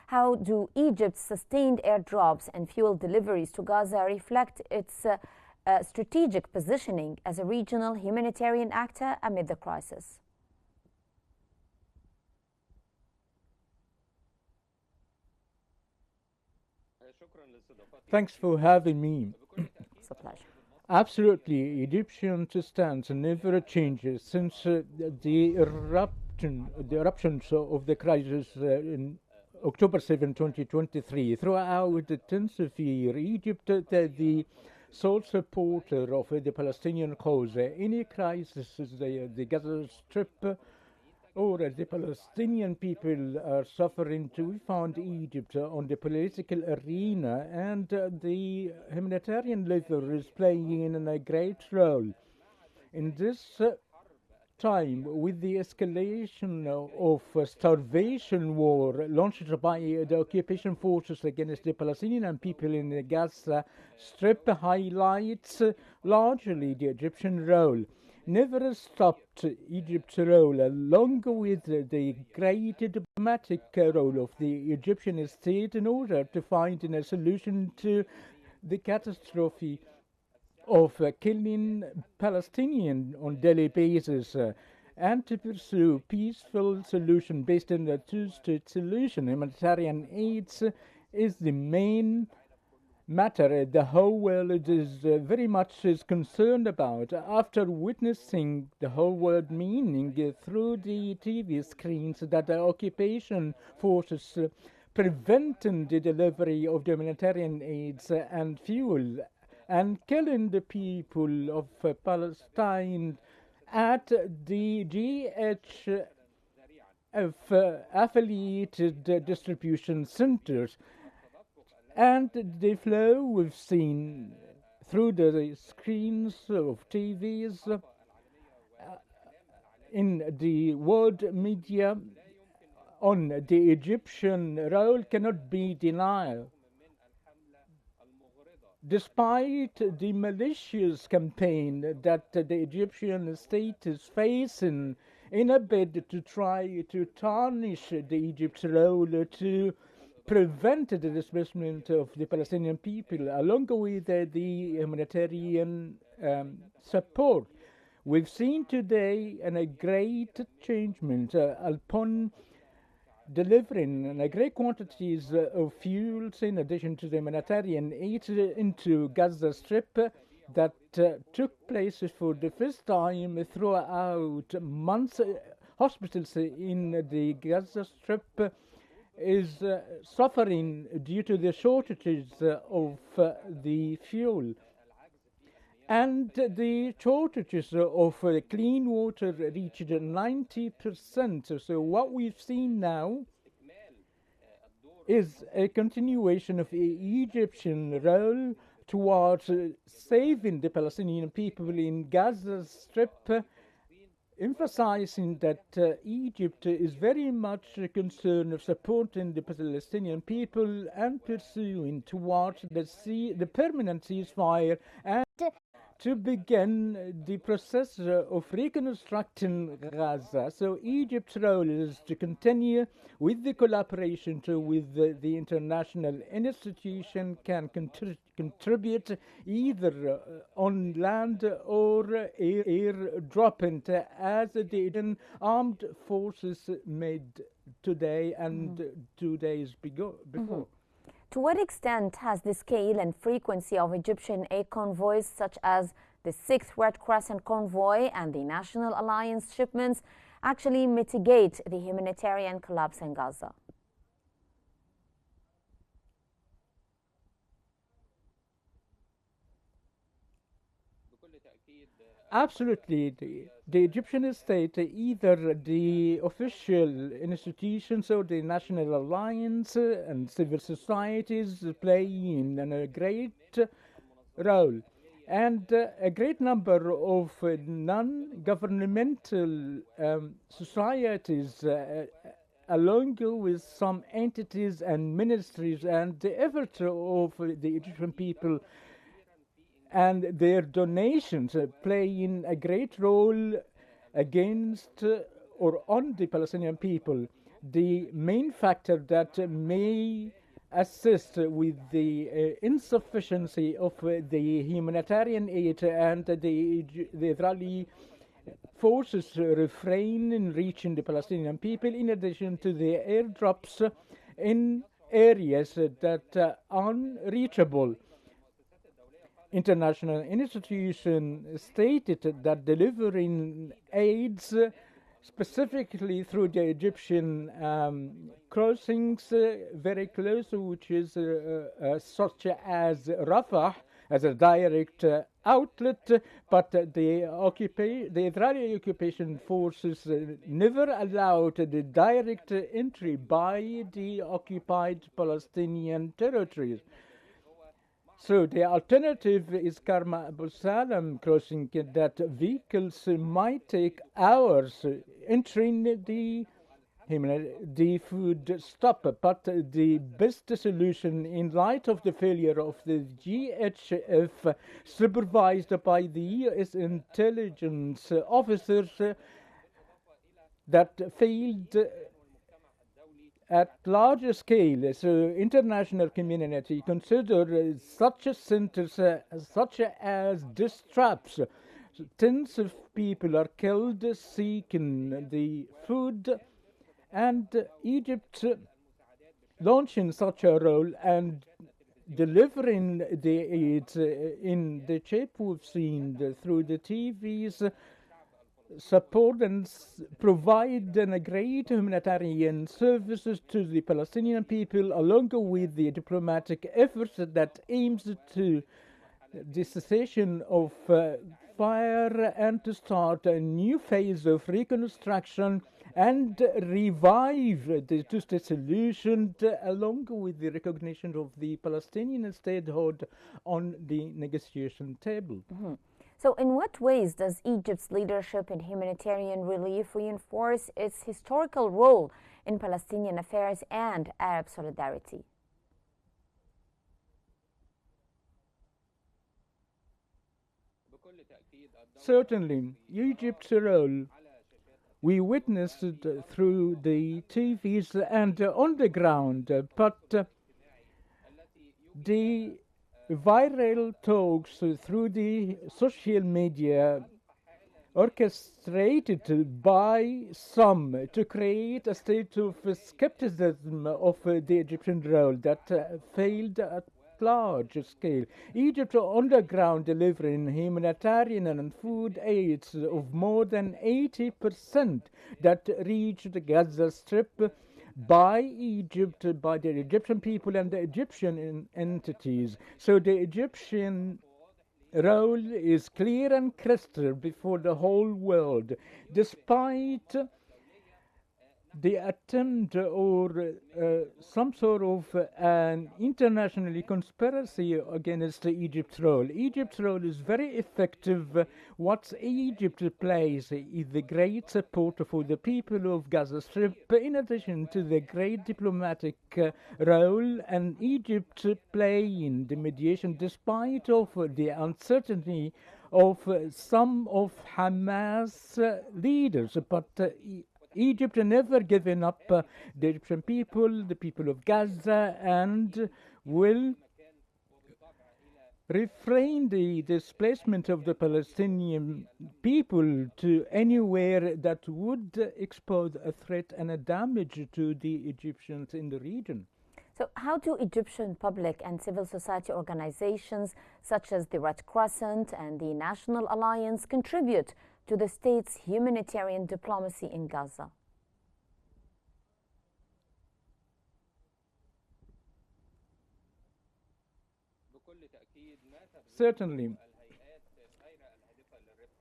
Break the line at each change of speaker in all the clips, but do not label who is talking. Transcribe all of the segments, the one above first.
How do Egypt's sustained airdrops and fuel deliveries to Gaza reflect its strategic positioning as a regional humanitarian actor amid the crisis?
Thanks for having me.
It's a pleasure.
Absolutely, Egyptian stance never changes since the eruptions of the crisis in October 7, 2023. Throughout the intensive year, Egypt, the sole supporter of the Palestinian cause. Any crisis, the Gaza Strip or the Palestinian people are suffering too. We found Egypt on the political arena, and the humanitarian level is playing a great role. In this time, with the escalation of starvation war launched by the occupation forces against the Palestinian people in the Gaza Strip, highlights largely the Egyptian role. Never stopped Egypt's role, along with the great diplomatic role of the Egyptian state, in order to find a solution to the catastrophe of killing Palestinians on daily basis, and to pursue peaceful solution based on a two-state solution. Humanitarian aid is the main matter the whole world is very much is concerned about. After witnessing the whole world meaning through the TV screens that the occupation forces preventing the delivery of humanitarian aids and fuel and killing the people of Palestine at the GHF affiliated distribution centers. And the flow we've seen through the screens of TVs in the world media on the Egyptian role cannot be denied. Despite the malicious campaign that the Egyptian state is facing in a bid to try to tarnish the Egypt's role to prevent the displacement of the Palestinian people, along with the humanitarian support. We've seen today a great changement upon delivering great quantities of fuels in addition to the humanitarian aid into Gaza Strip that took place for the first time throughout months. Hospitals in the Gaza Strip is suffering due to the shortages of the fuel, and the shortages of clean water reached 90%. So what we've seen now is a continuation of the Egyptian role towards saving the Palestinian people in Gaza Strip, emphasizing that Egypt is very much concerned of supporting the Palestinian people and pursuing towards the permanent ceasefire and to begin the process of reconstructing Gaza. So Egypt's role is to continue with the collaboration with the international institution, can contribute either on land or air dropping, as the armed forces made today and 2 days before.
To what extent has the scale and frequency of Egyptian aid convoys, such as the 6th Red Crescent convoy and the National Alliance shipments, actually mitigate the humanitarian collapse in Gaza?
Absolutely. The Egyptian state, either the official institutions or the National Alliance and civil societies, playing a great role. And a great number of non-governmental societies, along with some entities and ministries, and the effort of the Egyptian people and their donations playing a great role against or on the Palestinian people. the main factor that may assist with the insufficiency of the humanitarian aid, and the Israeli forces refrain in reaching the Palestinian people, in addition to the airdrops in areas that are unreachable. International institutions stated that delivering aids specifically through the Egyptian crossings very close, which is such as Rafah, as a direct outlet, but the Israeli occupation forces never allowed the direct entry by the occupied Palestinian territories. So the alternative is Karma Abu Salam crossing, that vehicles might take hours entering the food stop. But the best solution, in light of the failure of the GHF, supervised by the US intelligence officers, that failed at larger scale. So international community consider such centers such as these traps. Tens of people are killed seeking the food, and Egypt launching such a role and delivering the aid in the shape we've seen through the TVs, support and provide great humanitarian services to the Palestinian people, along with the diplomatic efforts that aims to the cessation of fire and to start a new phase of reconstruction and revive the two-state solution, along with the recognition of the Palestinian statehood on the negotiation table.
Mm-hmm. So in what ways does Egypt's leadership in humanitarian relief reinforce its historical role in Palestinian affairs and Arab solidarity?
Certainly, Egypt's role we witnessed through the TVs and on the ground, but the viral talks through the social media orchestrated by some to create a state of skepticism of the Egyptian role that failed at large scale. Egypt on the ground delivering humanitarian and food aids of more than 80% that reached the Gaza Strip by Egypt, by the Egyptian people and the Egyptian entities. So the Egyptian role is clear and crystal before the whole world, despite the attempt or some sort of an international conspiracy against Egypt's role. Egypt's role is very effective. What Egypt plays is the great support for the people of Gaza Strip, in addition to the great diplomatic role, and Egypt playing the mediation despite of the uncertainty of some of Hamas leaders. But Egypt never given up the Egyptian people, the people of Gaza, and will refrain the displacement of the Palestinian people to anywhere that would expose a threat and a damage to the Egyptians in the region.
So how do Egyptian public and civil society organizations such as the Red Crescent and the National Alliance contribute to the state's humanitarian diplomacy in Gaza?
Certainly.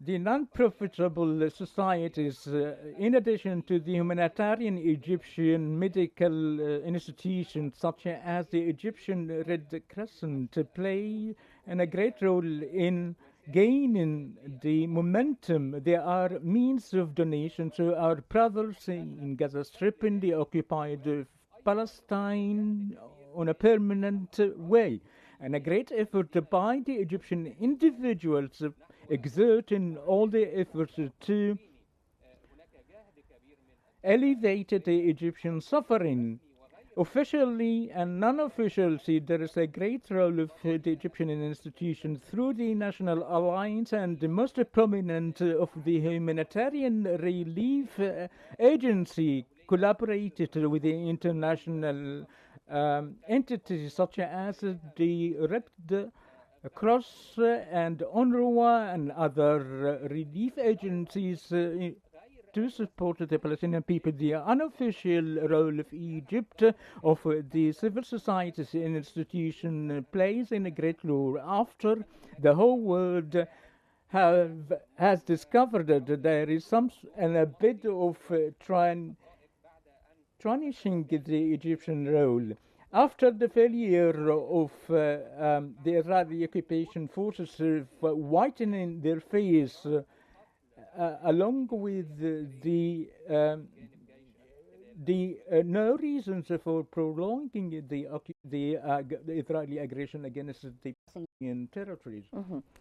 The non-profitable societies, in addition to the humanitarian Egyptian medical institutions such as the Egyptian Red Crescent, play a great role in gaining the momentum. There are means of donation to our brothers in Gaza Strip, in the occupied Palestine, on a permanent way. And a great effort by the Egyptian individuals exerting all their efforts to elevated the Egyptian suffering. Officially and non-officially, there is a great role of the Egyptian institutions through the National Alliance, and the most prominent of the humanitarian relief agency collaborated with the international entities such as the Red Cross and UNRWA and other relief agencies to support the Palestinian people. The unofficial role of Egypt, of the civil society institution, plays in a great role after the whole world has discovered that there is a bit of tarnishing the Egyptian role. After the failure of the Israeli occupation forces whitening their face, along with the no reasons for prolonging the Israeli aggression against the Palestinian territories.